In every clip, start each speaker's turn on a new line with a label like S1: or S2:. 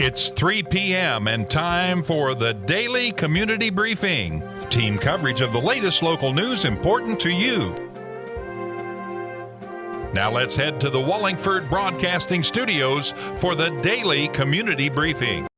S1: It's 3 p.m. and time for the Daily Community Briefing. Team coverage of the latest local news important to you. Now let's head to the Wallingford Broadcasting Studios for the Daily Community Briefing.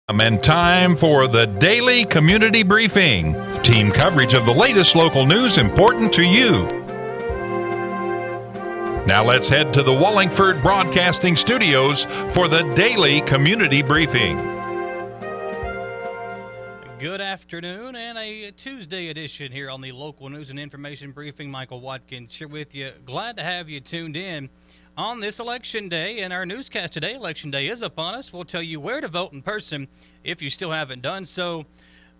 S1: And time for the Daily Community Briefing. Team coverage of the latest local news important to you. Now let's head to the Wallingford Broadcasting Studios for the Daily Community Briefing.
S2: Good afternoon and a Tuesday edition here on the Local News and Information Briefing. Michael Watkins here with you. Glad to have you tuned in on this Election Day. In our newscast today, Election Day is upon us. We'll tell you where to vote in person if you still haven't done so.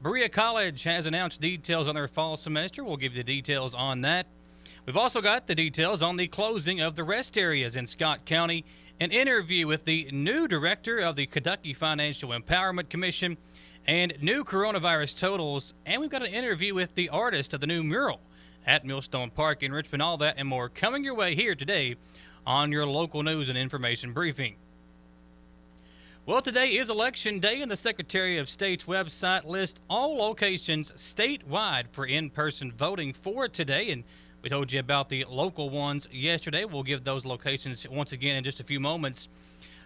S2: Berea College has announced details on their fall semester. We'll give you the details on that. We've also got the details on the closing of the rest areas in Scott County, an interview with the new director of the Kentucky Financial Empowerment Commission, and new coronavirus totals. And we've got an interview with the artist of the new mural at Millstone Park in Richmond. All that and more coming your way here today on your Local News and Information Briefing. Well, today is Election Day, and the Secretary of State's website lists all locations statewide for in-person voting for today, and we told you about the local ones yesterday. We'll give those locations once again in just a few moments.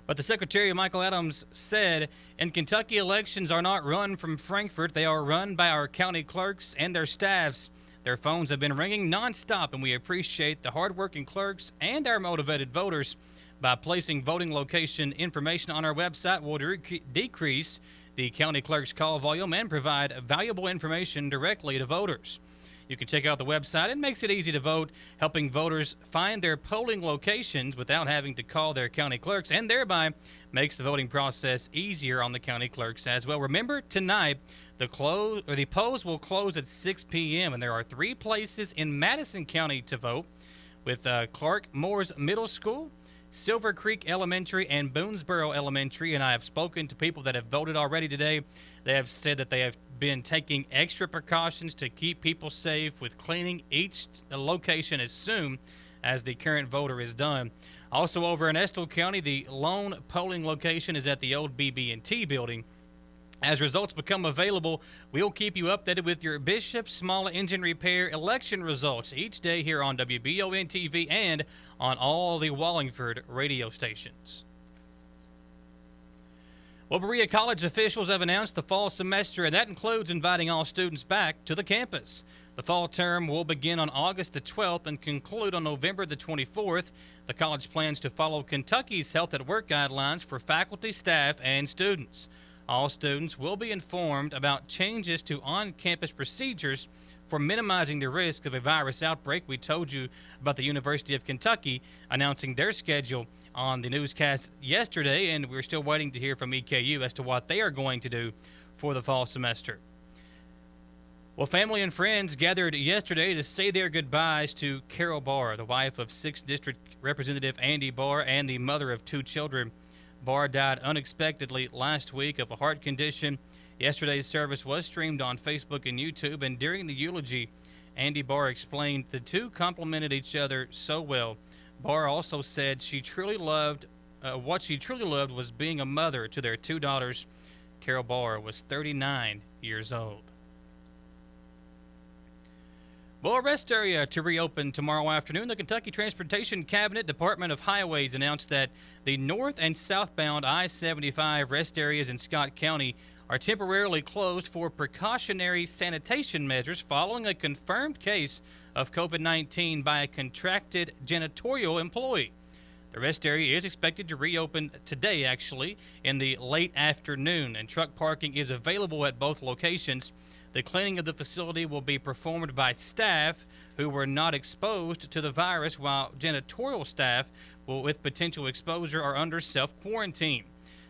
S2: But the Secretary, Michael Adams, said, in Kentucky, elections are not run from Frankfort. They are run by our county clerks and their staffs. Their phones have been ringing nonstop, and we appreciate the hardworking clerks and our motivated voters. By placing voting location information on our website, we'll decrease the county clerk's call volume and provide valuable information directly to voters. You can check out the website. It makes it easy to vote, helping voters find their polling locations without having to call their county clerks, and thereby makes the voting process easier on the county clerks as well. Remember, tonight, the polls will close at 6 p.m., and there are 3 places in Madison County to vote, with Clark Moore's Middle School, Silver Creek Elementary, and Boonesboro Elementary. And I have spoken to people that have voted already today. They have said that they have been taking extra precautions to keep people safe with cleaning each location as soon as the current voter is done. Also over in Estill County, the lone polling location is at the old BB&T building. As results become available, we'll keep you updated with your Bishop Small Engine Repair election results each day here on WBON TV and on all the Wallingford radio stations. Well, Berea College officials have announced the fall semester, and that includes inviting all students back to the campus. The fall term will begin on August the 12th and conclude on November the 24th. The college plans to follow Kentucky's Health at Work guidelines for faculty, staff, and students. All students will be informed about changes to on-campus procedures for minimizing the risk of a virus outbreak. We told you about the University of Kentucky announcing their schedule on the newscast yesterday, and we're still waiting to hear from EKU as to what they are going to do for the fall semester. Well, family and friends gathered yesterday to say their goodbyes to Carol Barr, the wife of 6th District Representative Andy Barr and the mother of 2 children. Barr died unexpectedly last week of a heart condition. Yesterday's service was streamed on Facebook and YouTube, and during the eulogy, Andy Barr explained the two complemented each other so well. Barr also said what she truly loved was being a mother to their 2 daughters. Carol Barr was 39 years old. Well, a rest area to reopen tomorrow afternoon. The Kentucky Transportation Cabinet Department of Highways announced that the north and southbound I-75 rest areas in Scott County are temporarily closed for precautionary sanitation measures following a confirmed case of COVID-19 by a contracted janitorial employee. The rest area is expected to reopen today, actually, in the late afternoon, and truck parking is available at both locations. The cleaning of the facility will be performed by staff who were not exposed to the virus, while janitorial staff with potential exposure are under self-quarantine.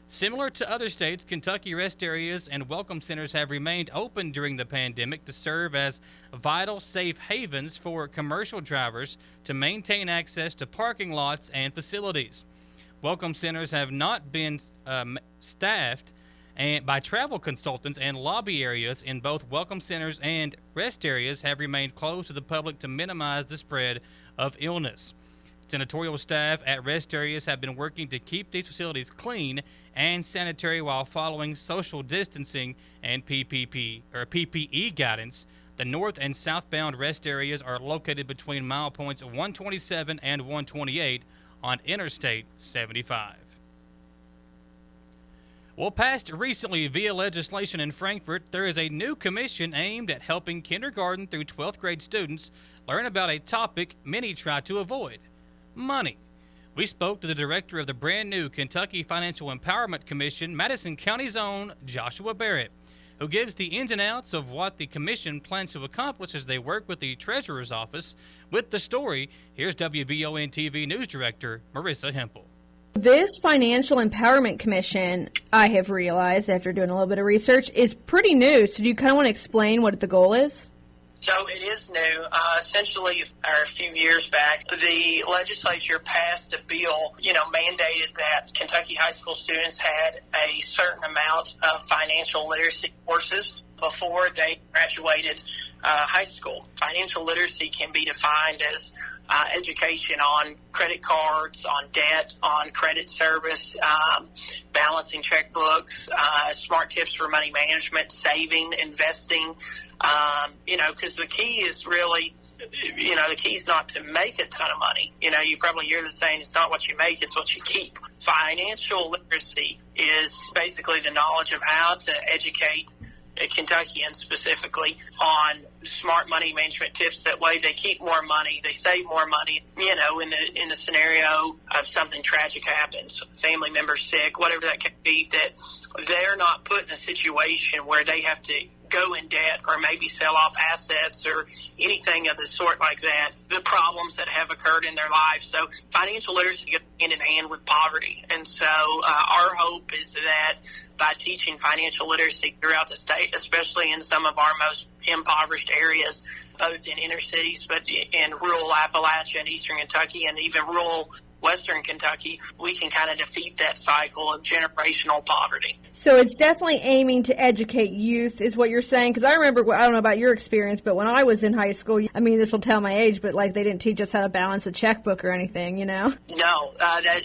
S2: Similar to other states, Kentucky rest areas and welcome centers have remained open during the pandemic to serve as vital safe havens for commercial drivers to maintain access to parking lots and facilities. Welcome centers have not been staffed by travel consultants, and lobby areas in both welcome centers and rest areas have remained closed to the public to minimize the spread of illness. Janitorial staff at rest areas have been working to keep these facilities clean and sanitary while following social distancing and PPE guidance. The north and southbound rest areas are located between mile points 127 and 128 on Interstate 75. Well, passed recently via legislation in Frankfurt, there is a new commission aimed at helping kindergarten through 12th grade students learn about a topic many try to avoid: money. We spoke to the director of the brand new Kentucky Financial Empowerment Commission, Madison County's own Joshua Barrett, who gives the ins and outs of what the commission plans to accomplish as they work with the treasurer's office. With the story, here's WBON TV News Director Marissa Hempel.
S3: This Financial Empowerment Commission, I have realized after doing a little bit of research, is pretty new. So do you kind of want to explain what the goal is?
S4: So it is new. Essentially, a few years back, the legislature passed a bill, mandated that Kentucky high school students had a certain amount of financial literacy courses before they graduated high school. Financial literacy can be defined as education on credit cards, on debt, on credit service, balancing checkbooks, smart tips for money management, saving, investing, because the key is really, the key is not to make a ton of money. You probably hear the saying, it's not what you make, it's what you keep. Financial literacy is basically the knowledge of how to educate Kentuckians specifically on smart money management tips. That way they keep more money, they save more money, in the scenario of something tragic happens, family member sick, whatever that could be, that they're not put in a situation where they have to go in debt or maybe sell off assets or anything of the sort like that, the problems that have occurred in their lives. So financial literacy goes hand in hand with poverty. And so our hope is that by teaching financial literacy throughout the state, especially in some of our most impoverished areas, both in inner cities, but in rural Appalachia and eastern Kentucky and even rural western Kentucky, we can kind of defeat that cycle of generational poverty.
S3: So it's definitely aiming to educate youth is what you're saying? Because I remember, I don't know about your experience, but when I was in high school, this will tell my age, but they didn't teach us how to balance a checkbook or anything, No,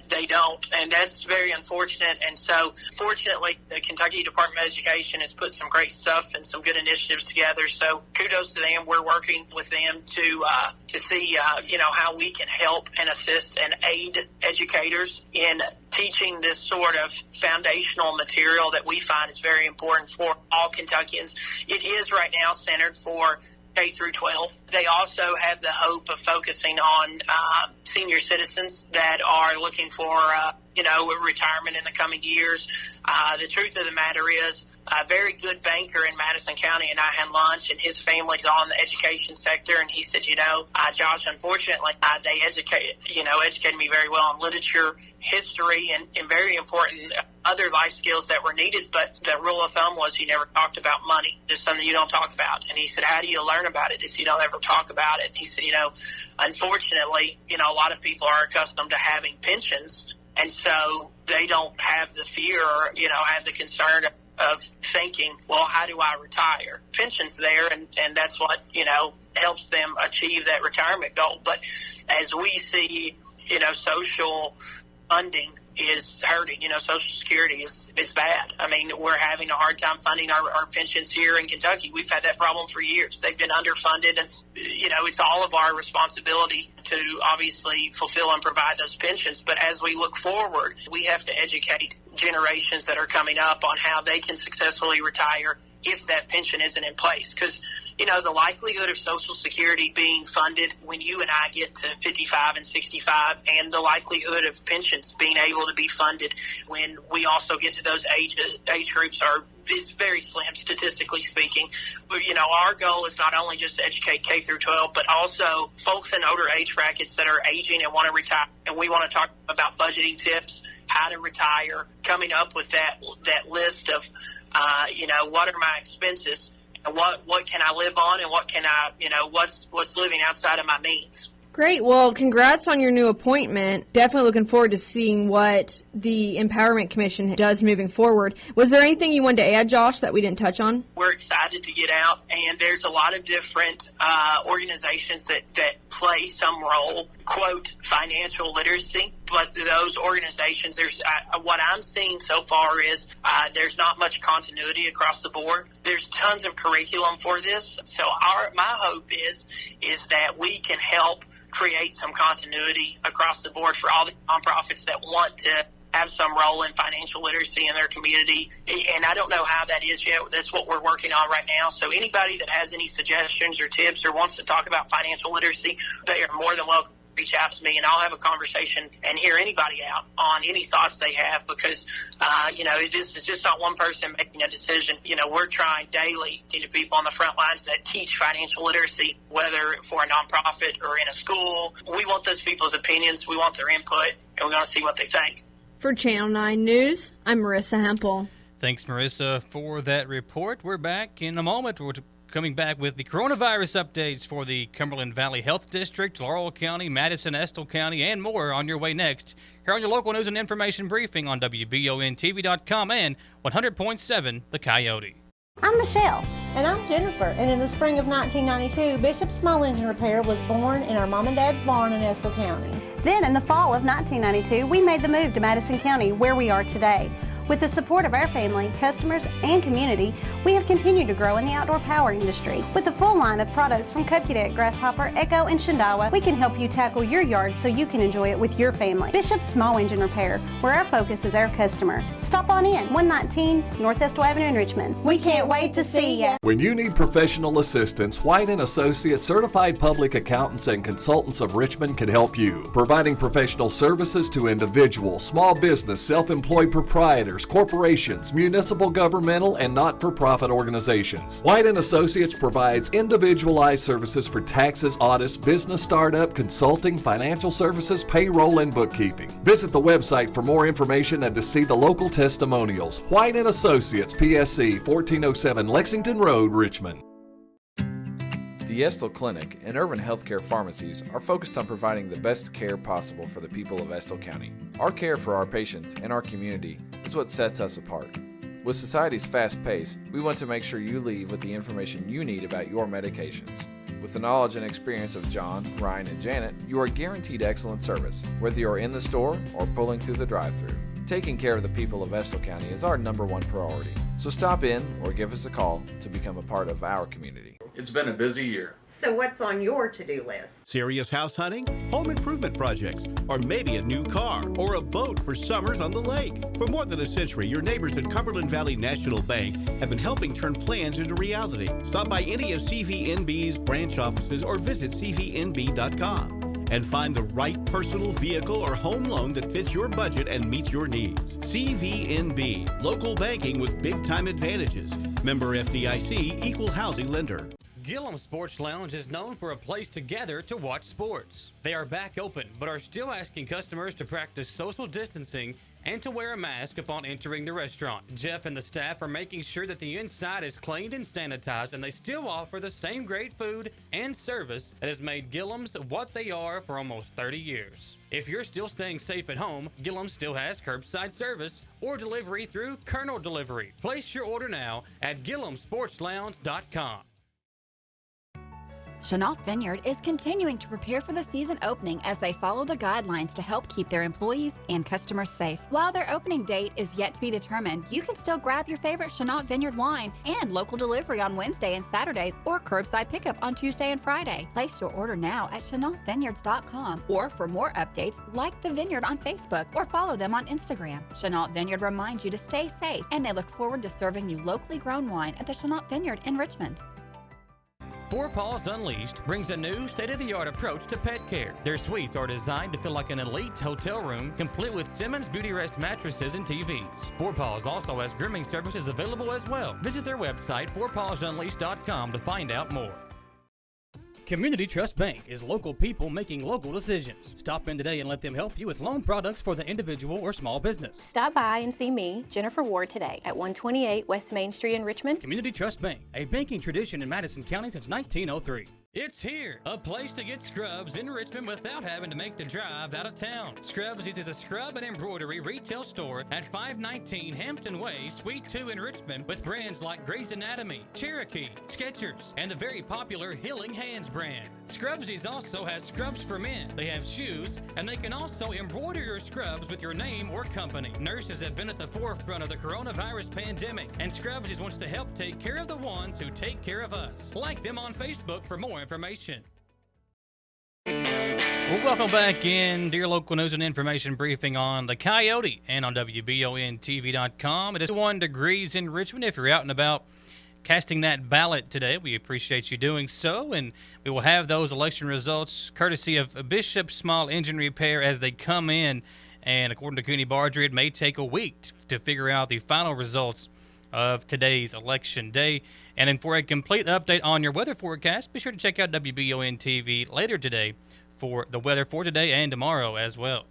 S4: they don't, and that's very unfortunate. And so fortunately, the Kentucky Department of Education has put some great stuff and some good initiatives together. So kudos to them. We're working with them to see, how we can help and assist and aid educators in teaching this sort of foundational material that we find is very important for all Kentuckians. It is right now centered for K through 12. They also have the hope of focusing on senior citizens that are looking for, retirement in the coming years. The truth of the matter is, a very good banker in Madison County and I had lunch, and his family's on the education sector, and he said, Josh, unfortunately, they educated me very well on literature, history, and very important other life skills that were needed, but the rule of thumb was you never talked about money. It's something you don't talk about. And he said, how do you learn about it if you don't ever talk about it? And he said, unfortunately, a lot of people are accustomed to having pensions, and so they don't have the fear or, have the concern of thinking, well, how do I retire? Pension's there, and that's what, helps them achieve that retirement goal. But as we see, social funding is hurting. Social Security is bad. We're having a hard time funding our pensions here in Kentucky. We've had that problem for years. They've been underfunded, and, it's all of our responsibility to obviously fulfill and provide those pensions. But as we look forward, we have to educate generations that are coming up on how they can successfully retire if that pension isn't in place. Because, the likelihood of Social Security being funded when you and I get to 55 and 65, and the likelihood of pensions being able to be funded when we also get to those age groups is very slim, statistically speaking. But, our goal is not only just to educate K through 12, but also folks in older age brackets that are aging and want to retire. And we want to talk about budgeting tips, how to retire, coming up with that list of, what are my expenses and what can I live on and what can I, what's living outside of my means.
S3: Great. Well, congrats on your new appointment. Definitely looking forward to seeing what the Empowerment Commission does moving forward. Was there anything you wanted to add, Josh, that we didn't touch on?
S4: We're excited to get out, and there's a lot of different organizations that play some role, quote, financial literacy. But those organizations, there's what I'm seeing so far is there's not much continuity across the board. There's tons of curriculum for this. So my hope is that we can help create some continuity across the board for all the nonprofits that want to have some role in financial literacy in their community. And I don't know how that is yet. That's what we're working on right now. So anybody that has any suggestions or tips or wants to talk about financial literacy, they are more than welcome. Reach out to me and I'll have a conversation and hear anybody out on any thoughts they have, because, this is just not one person making a decision. We're trying daily to get people on the front lines that teach financial literacy, whether for a nonprofit or in a school. We want those people's opinions. We want their input, and we want to see what they think.
S3: For Channel 9 News, I'm Marissa Hempel.
S2: Thanks, Marissa, for that report. We're back in a moment. We're coming back with the coronavirus updates for the Cumberland Valley Health District, Laurel County, Madison, Estill County, and more on your way next here on your local news and information briefing on WBONTV.com and 100.7 The Coyote.
S5: I'm Michelle.
S6: And I'm Jennifer. And in the spring of 1992, Bishop Small Engine Repair was born in our mom and dad's barn in Estill County.
S5: Then in the fall of 1992, we made the move to Madison County, where we are today. With the support of our family, customers, and community, we have continued to grow in the outdoor power industry. With a full line of products from Kokudet, Grasshopper, Echo, and Shindawa, we can help you tackle your yard so you can enjoy it with your family. Bishop Small Engine Repair, where our focus is our customer. Stop on in, 119 North Estill Avenue in Richmond. We can't wait to see ya.
S7: When you need professional assistance, White & Associates Certified Public Accountants and Consultants of Richmond can help you, providing professional services to individuals, small business, self-employed proprietors, corporations, municipal, governmental, and not-for-profit organizations. White & Associates provides individualized services for taxes, audits, business startup, consulting, financial services, payroll, and bookkeeping. Visit the website for more information and to see the local testimonials. White & Associates, PSC, 1407 Lexington Road, Richmond.
S8: The Estill Clinic and Irvin Healthcare Pharmacies are focused on providing the best care possible for the people of Estill County. Our care for our patients and our community is what sets us apart. With society's fast pace, we want to make sure you leave with the information you need about your medications. With the knowledge and experience of John, Ryan, and Janet, you are guaranteed excellent service, whether you're in the store or pulling through the drive-thru. Taking care of the people of Estill County is our #1 priority, so stop in or give us a call to become a part of our community.
S9: It's been a busy year.
S10: So what's on your to-do list?
S11: Serious house hunting, home improvement projects, or maybe a new car or a boat for summers on the lake. For more than a century, your neighbors at Cumberland Valley National Bank have been helping turn plans into reality. Stop by any of CVNB's branch offices or visit cvnb.com and find the right personal vehicle or home loan that fits your budget and meets your needs. CVNB, local banking with big-time advantages. Member FDIC, equal housing lender.
S2: Gillum Sports Lounge is known for a place to gather to watch sports. They are back open, but are still asking customers to practice social distancing and to wear a mask upon entering the restaurant. Jeff and the staff are making sure that the inside is cleaned and sanitized, and they still offer the same great food and service that has made Gillum's what they are for almost 30 years. If you're still staying safe at home, Gillum still has curbside service or delivery through Colonel Delivery. Place your order now at GillumSportsLounge.com.
S12: Chenault Vineyard is continuing to prepare for the season opening as they follow the guidelines to help keep their employees and customers safe. While their opening date is yet to be determined, you can still grab your favorite Chenault Vineyard wine and local delivery on Wednesday and Saturdays or curbside pickup on Tuesday and Friday. Place your order now at ChenaultVineyards.com, or for more updates, like the Vineyard on Facebook or follow them on Instagram. Chenault Vineyard reminds you to stay safe, and they look forward to serving you locally grown wine at the Chenault Vineyard in Richmond.
S2: Four Paws Unleashed brings a new state-of-the-art approach to pet care. Their suites are designed to feel like an elite hotel room, complete with Simmons Beauty Rest mattresses and TVs. Four Paws also has grooming services available as well. Visit their website, fourpawsunleashed.com, to find out more. Community Trust Bank is local people making local decisions. Stop in today and let them help you with loan products for the individual or small business.
S13: Stop by and see me, Jennifer Ward, today at 128 West Main Street in Richmond.
S2: Community Trust Bank, a banking tradition in Madison County since 1903. It's here, a place to get scrubs in Richmond without having to make the drive out of town. Scrubs is a scrub and embroidery retail store at 519 Hampton Way, Suite 2 in Richmond, with brands like Grey's Anatomy, Cherokee, Skechers, and the very popular Healing Hands brand. Scrubsies also has scrubs for men. They have shoes, and they can also embroider your scrubs with your name or company. Nurses have been at the forefront of the coronavirus pandemic, and Scrubsies wants to help take care of the ones who take care of us. Like them on Facebook for more information. Well, welcome back in to your local news and information briefing on the Coyote and on WBONTV.com. It is 1 degrees in Richmond. If you're out and about casting that ballot today, we appreciate you doing so, and we will have those election results courtesy of Bishop Small Engine Repair as they come in, and according to Cooney Barger, it may take a week to figure out the final results of today's election day. And then for a complete update on your weather forecast, be sure to check out WBON TV later today for the weather for today and tomorrow as well.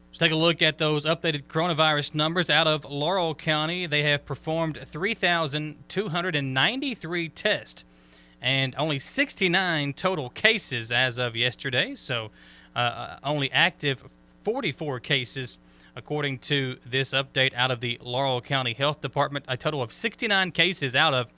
S2: Let's take a look at those updated coronavirus numbers out of Laurel County. They have performed 3,293 tests and only 69 total cases as of yesterday. So only active 44 cases according to this update out of the Laurel County Health Department. A total of 69 cases out of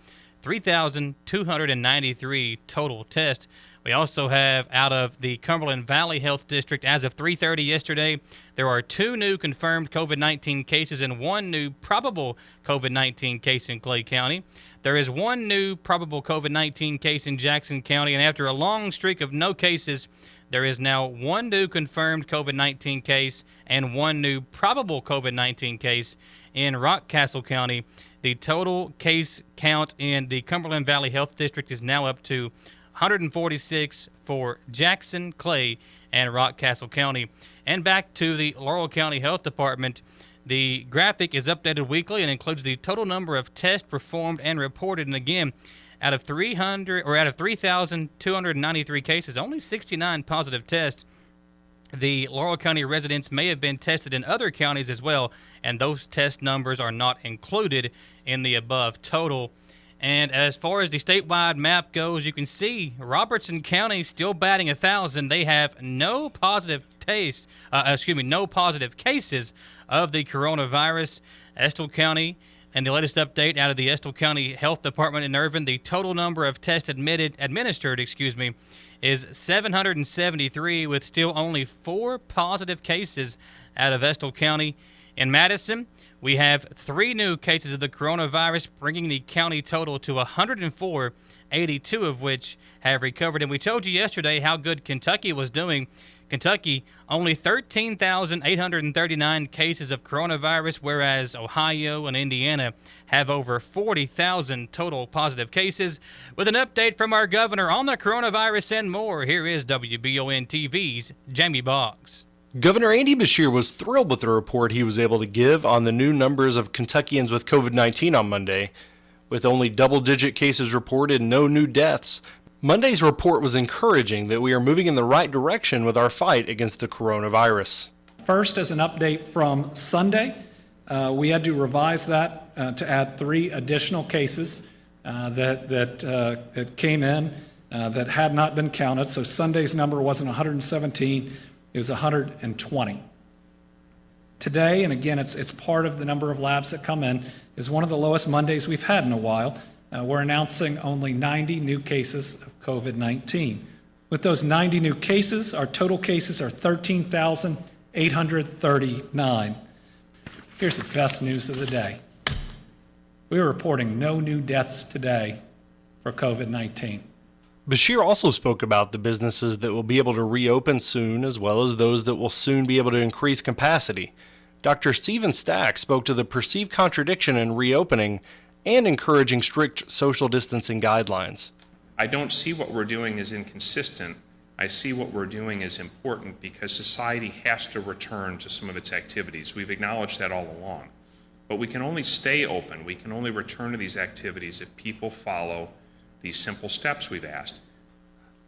S2: 3,293 total tests. We also have out of the Cumberland Valley Health District, as of 3:30 yesterday, there are 2 new confirmed COVID-19 cases and 1 new probable COVID-19 case in Clay County. There is 1 new probable COVID-19 case in Jackson County, and after a long streak of no cases, there is now 1 new confirmed COVID-19 case and 1 new probable COVID-19 case in Rockcastle County. The total case count in the Cumberland Valley Health District is now up to 146 for Jackson, Clay, and Rockcastle County. And back to the Laurel County Health Department, the graphic is updated weekly and includes the total number of tests performed and reported. And again, out of 3,293 cases, only 69 positive tests. The Laurel County residents may have been tested in other counties as well, and those test numbers are not included in the above total. And as far as the statewide map goes, you can see Robertson County still batting 1,000. They have no positive cases of the coronavirus. Estill County, and the latest update out of the Estill County Health Department in Irvin, the total number of tests administered, is 773, with still only 4 positive cases out of Estill County. In Madison, we have 3 new cases of the coronavirus, bringing the county total to 104, 82 of which have recovered. And we told you yesterday how good Kentucky was doing. Kentucky, only 13,839 cases of coronavirus, whereas Ohio and Indiana have over 40,000 total positive cases. With an update from our governor on the coronavirus and more, here is WBON TV's Jamie Boggs.
S9: Governor Andy Beshear was thrilled with the report he was able to give on the new numbers of Kentuckians with COVID-19 on Monday. With only double-digit cases reported and no new deaths, Monday's report was encouraging that we are moving in the right direction with our fight against the coronavirus.
S14: First, as an update from Sunday, we had to revise that to add 3 additional cases that came in that had not been counted. So Sunday's number wasn't 117. It was 120. Today, and again, it's part of the number of labs that come in, is one of the lowest Mondays we've had in a while. We're announcing only 90 new cases of COVID-19. With those 90 new cases, our total cases are 13,839. Here's the best news of the day. We are reporting no new deaths today for COVID-19.
S9: Beshear also spoke about the businesses that will be able to reopen soon, as well as those that will soon be able to increase capacity. Dr. Stephen Stack spoke to the perceived contradiction in reopening and encouraging strict social distancing guidelines.
S15: I don't see what we're doing as inconsistent. I see what we're doing as important because society has to return to some of its activities. We've acknowledged that all along. But we can only stay open, we can only return to these activities if people follow these simple steps we've asked.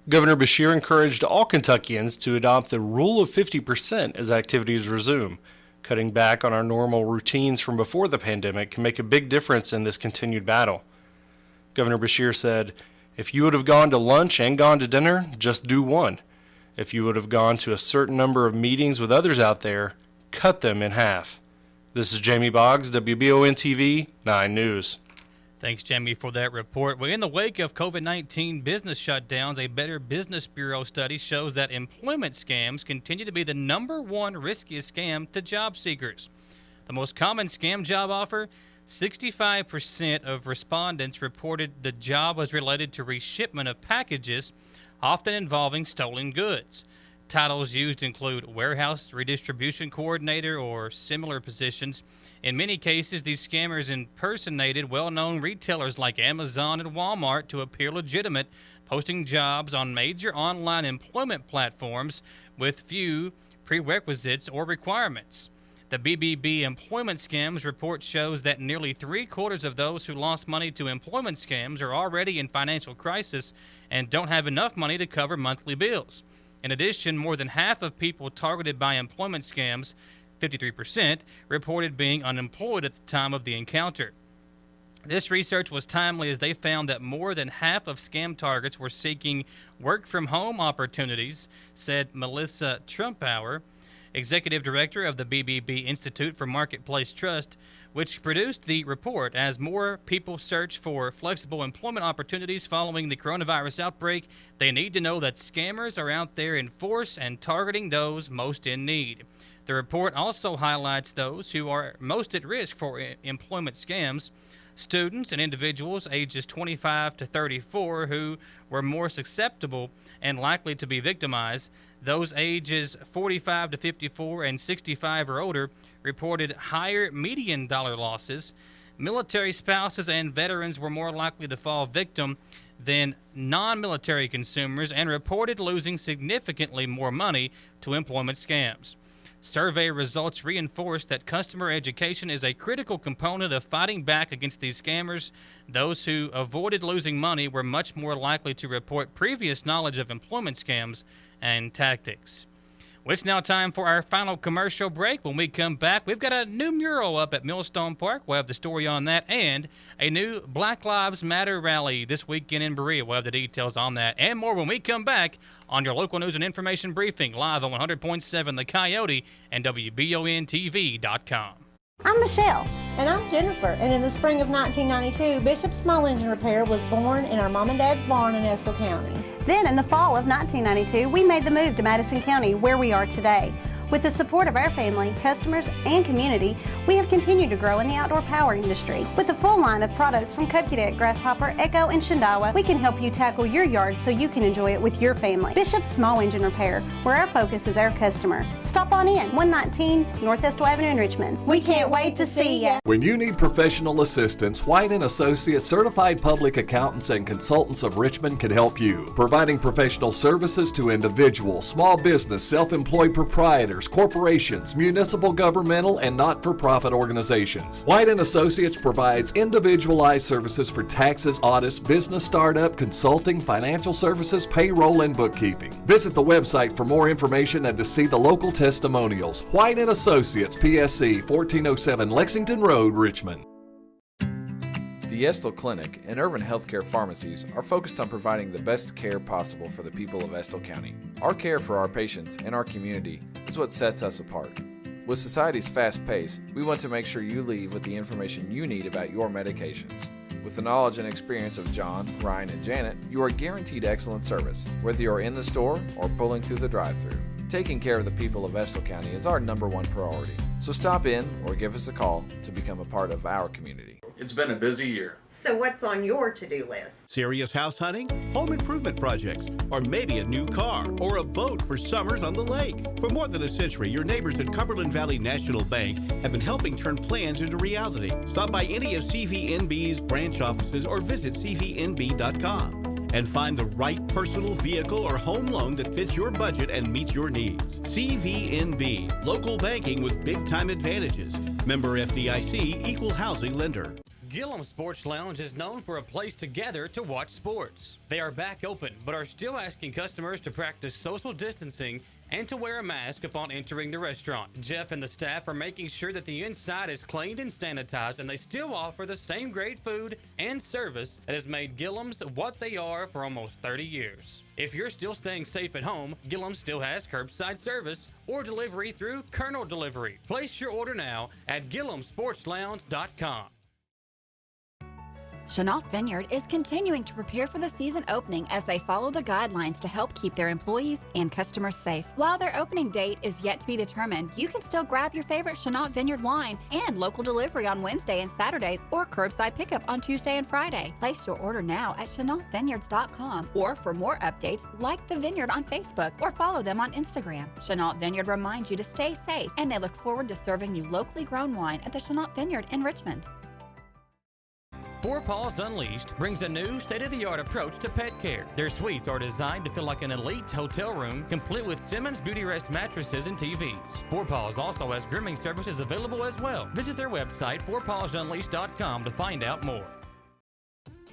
S9: Governor Beshear encouraged all Kentuckians to adopt the rule of 50% as activities resume. Cutting back on our normal routines from before the pandemic can make a big difference in this continued battle. Governor Beshear said, "If you would have gone to lunch and gone to dinner, just do one. If you would have gone to a certain number of meetings with others out there, cut them in half." This is Jamie Boggs, WBON TV 9 News.
S2: Thanks, Jamie, for that report. Well, in the wake of COVID-19 business shutdowns, a Better Business Bureau study shows that employment scams continue to be the #1 riskiest scam to job seekers. The most common scam job offer, 65% of respondents reported the job was related to reshipment of packages, often involving stolen goods. Titles used include warehouse redistribution coordinator or similar positions. In many cases, these scammers impersonated well-known retailers like Amazon and Walmart to appear legitimate, posting jobs on major online employment platforms with few prerequisites or requirements. The BBB Employment Scams report shows that nearly 3/4 of those who lost money to employment scams are already in financial crisis and don't have enough money to cover monthly bills. In addition, more than half of people targeted by employment scams, 53%, reported being unemployed at the time of the encounter. This research was timely as they found that more than half of scam targets were seeking work-from-home opportunities, said Melissa Trumpauer, executive director of the BBB Institute for Marketplace Trust, which produced the report. As more people search for flexible employment opportunities following the coronavirus outbreak, they need to know that scammers are out there in force and targeting those most in need. The report also highlights those who are most at risk for employment scams. Students and individuals ages 25 to 34 who were more susceptible and likely to be victimized. Those ages 45 to 54 and 65 or older reported higher median dollar losses. Military spouses and veterans were more likely to fall victim than non-military consumers and reported losing significantly more money to employment scams. Survey results reinforce that customer education is a critical component of fighting back against these scammers. Those who avoided losing money were much more likely to report previous knowledge of employment scams and tactics. Well, it's now time for our final commercial break. When we come back, we've got a new mural up at Millstone Park. We'll have the story on that, and a new Black Lives Matter rally this weekend in Berea. We'll have the details on that and more when we come back on your local news and information briefing, live on 100.7 The Coyote and WBONTV.com.
S6: I'm Michelle. And I'm Jennifer. And in the spring of 1992, Bishop Small Engine Repair was born in our mom and dad's barn in Estill County.
S5: Then, in the fall of 1992, we made the move to Madison County, where we are today. With the support of our family, customers, and community, we have continued to grow in the outdoor power industry. With a full line of products from Cupcadet, Grasshopper, Echo, and Shindawa, we can help you tackle your yard so you can enjoy it with your family. Bishop Small Engine Repair, where our focus is our customer. Stop on in, 119 North Estill Avenue in Richmond. We can't wait to see ya.
S7: When you need professional assistance, White & Associates Certified Public Accountants and Consultants of Richmond can help you, providing professional services to individuals, small business, self-employed proprietors, corporations, municipal, governmental, and not-for-profit organizations. White & Associates provides individualized services for taxes, audits, business startup, consulting, financial services, payroll, and bookkeeping. Visit the website for more information and to see the local testimonials. White & Associates, PSC, 1407 Lexington Road, Richmond.
S8: The Estill Clinic and Irvin Healthcare Pharmacies are focused on providing the best care possible for the people of Estill County. Our care for our patients and our community is what sets us apart. With society's fast pace, we want to make sure you leave with the information you need about your medications. With the knowledge and experience of John, Ryan, and Janet, you are guaranteed excellent service, whether you're in the store or pulling through the drive-thru. Taking care of the people of Estill County is our #1 priority. So stop in or give us a call to become a part of our community.
S16: It's been a busy year.
S10: So what's on your to-do list?
S11: Serious house hunting, home improvement projects, or maybe a new car or a boat for summers on the lake. For more than a century, your neighbors at Cumberland Valley National Bank have been helping turn plans into reality. Stop by any of CVNB's branch offices or visit cvnb.com and find the right personal vehicle or home loan that fits your budget and meets your needs. CVNB, local banking with big-time advantages. Member FDIC, equal housing lender.
S2: Gillum Sports Lounge is known for a place to gather to watch sports. They are back open, but are still asking customers to practice social distancing and to wear a mask upon entering the restaurant. Jeff and the staff are making sure that the inside is cleaned and sanitized, and they still offer the same great food and service that has made Gillum's what they are for almost 30 years. If you're still staying safe at home, Gillum still has curbside service or delivery through Colonel Delivery. Place your order now at GillumSportsLounge.com.
S12: Chenault Vineyard is continuing to prepare for the season opening as they follow the guidelines to help keep their employees and customers safe. While their opening date is yet to be determined, you can still grab your favorite Chenault Vineyard wine and local delivery on Wednesday and Saturdays or curbside pickup on Tuesday and Friday. Place your order now at ChenaultVineyards.com, or for more updates, like the Vineyard on Facebook or follow them on Instagram. Chenault Vineyard reminds you to stay safe, and they look forward to serving you locally grown wine at the Chenault Vineyard in Richmond.
S2: Four Paws Unleashed brings a new state-of-the-art approach to pet care. Their suites are designed to feel like an elite hotel room, complete with Simmons Beauty Rest mattresses and TVs. Four Paws also has grooming services available as well. Visit their website, fourpawsunleashed.com, to find out more.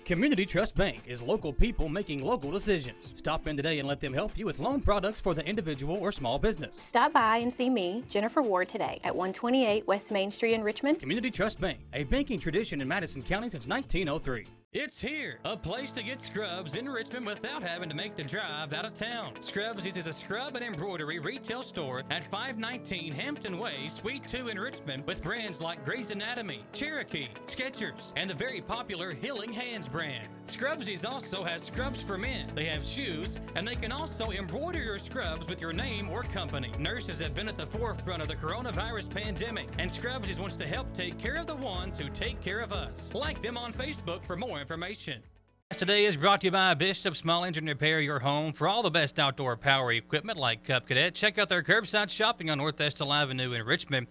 S2: Community Trust Bank is local people making local decisions. Stop in today and let them help you with loan products for the individual or small business.
S13: Stop by and see me, Jennifer Ward, today at 128 West Main Street in Richmond.
S2: Community Trust Bank, a banking tradition in Madison County since 1903. It's here, a place to get scrubs in Richmond without having to make the drive out of town. Scrubs is a scrub and embroidery retail store at 519 Hampton Way, Suite 2 in Richmond, with brands like Grey's Anatomy, Cherokee, Skechers, and the very popular Healing Hands brand. Scrubsies also has scrubs for men. They have shoes, and they can also embroider your scrubs with your name or company. Nurses have been at the forefront of the coronavirus pandemic, and Scrubsies wants to help take care of the ones who take care of us. Like them on Facebook for more information. Today is brought to you by Bishop Small Engine Repair, your home for all the best outdoor power equipment like Cup Cadet. Check out their curbside shopping on North Estill Avenue in Richmond.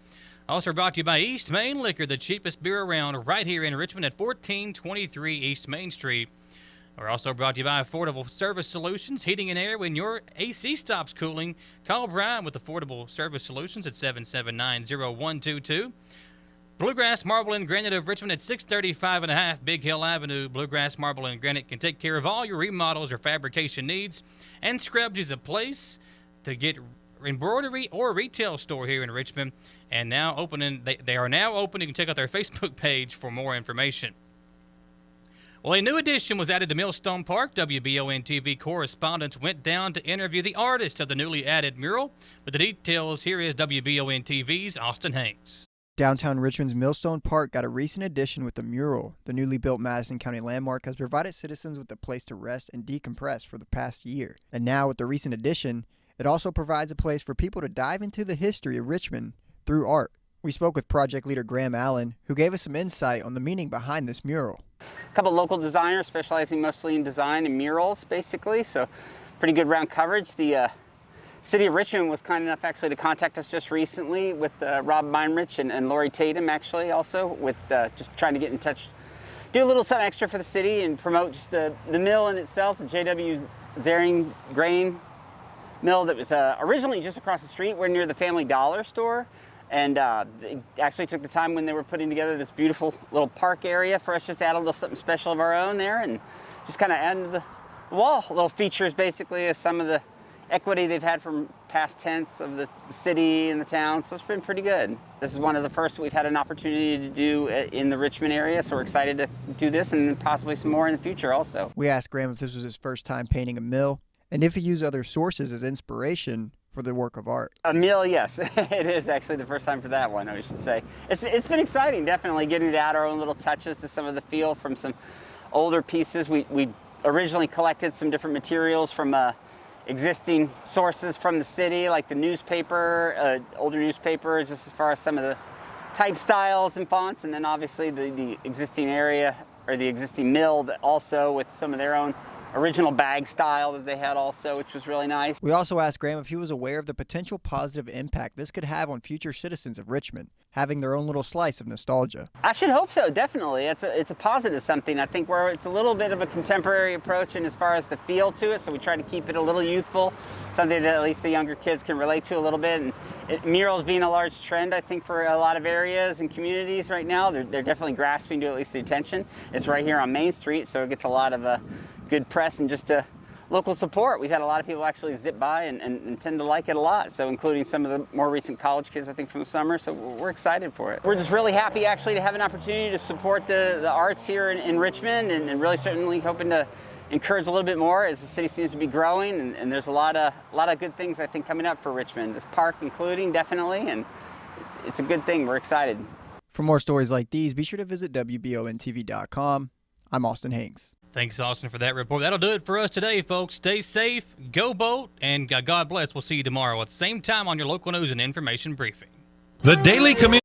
S2: Also brought to you by East Main Liquor, the cheapest beer around, right here in Richmond at 1423 East Main Street. We're also brought to you by Affordable Service Solutions, heating and air. When your AC stops cooling, call Brian with Affordable Service Solutions at 779-0122. Bluegrass Marble and Granite of Richmond at 635 and a half Big Hill Avenue. Bluegrass Marble and Granite can take care of all your remodels or fabrication needs. And Scrubs is a place to get embroidery or retail store here in Richmond. And now opening, they are now open. You can check out their Facebook page for more information. Well, a new addition was added to Millstone Park. WBON TV correspondents went down to interview the artist of the newly added mural. With the details, here is WBON TV's Austin Hanks.
S16: Downtown Richmond's Millstone Park got a recent addition with the mural. The newly built Madison County landmark has provided citizens with a place to rest and decompress for the past year. And now with the recent addition, it also provides a place for people to dive into the history of Richmond through art. We spoke with project leader Graham Allen, who gave us some insight on the meaning behind this mural.
S17: A couple local designers specializing mostly in design and murals, basically, so pretty good round coverage. The City of Richmond was kind enough actually to contact us just recently with Rob Meinrich and Lori Tatum, actually, also with just trying to get in touch, do a little something extra for the city and promote just the mill in itself, the J.W. Zering grain mill that was originally just across the street. We're near the Family Dollar store, and they actually took the time when they were putting together this beautiful little park area for us just to add a little something special of our own there and just kind of add to the wall. Little features basically of some of the equity they've had from past tenants of the city and the town, so it's been pretty good. This is one of the first we've had an opportunity to do in the Richmond area, so we're excited to do this and possibly some more in the future also.
S16: We asked Graham if this was his first time painting a mill and if he used other sources as inspiration for the work of art.
S17: A mill, yes. It is actually the first time for that one, I should say. It's been exciting, definitely, getting to add our own little touches to some of the feel from some older pieces. We originally collected some different materials from existing sources from the city, like the newspaper, older newspaper, just as far as some of the type styles and fonts, and then obviously the existing area, or the existing mill also with some of their own original bag style that they had also, which was really nice.
S16: We also asked Graham if he was aware of the potential positive impact this could have on future citizens of Richmond, having their own little slice of nostalgia.
S17: I should hope so, definitely. It's a positive something. I think where it's a little bit of a contemporary approach and as far as the feel to it, so we try to keep it a little youthful, something that at least the younger kids can relate to a little bit. And murals being a large trend, I think, for a lot of areas and communities right now, they're definitely grasping to at least the attention. It's right here on Main Street, so it gets a lot of good press and just local support. We've had a lot of people actually zip by and tend to like it a lot, so including some of the more recent college kids, I think, from the summer, so we're excited for it. We're just really happy actually to have an opportunity to support the arts here in Richmond, and really certainly hoping to encourage a little bit more as the city seems to be growing, and there's a lot of good things, I think, coming up for Richmond. This park including, definitely, and it's a good thing. We're excited.
S16: For more stories like these, be sure to visit WBONTV.com. I'm Austin Haynes.
S2: Thanks, Austin, for that report. That'll do it for us today, folks. Stay safe, go boat, and God bless. We'll see you tomorrow at the same time on your local news and information briefing.
S1: The Daily Community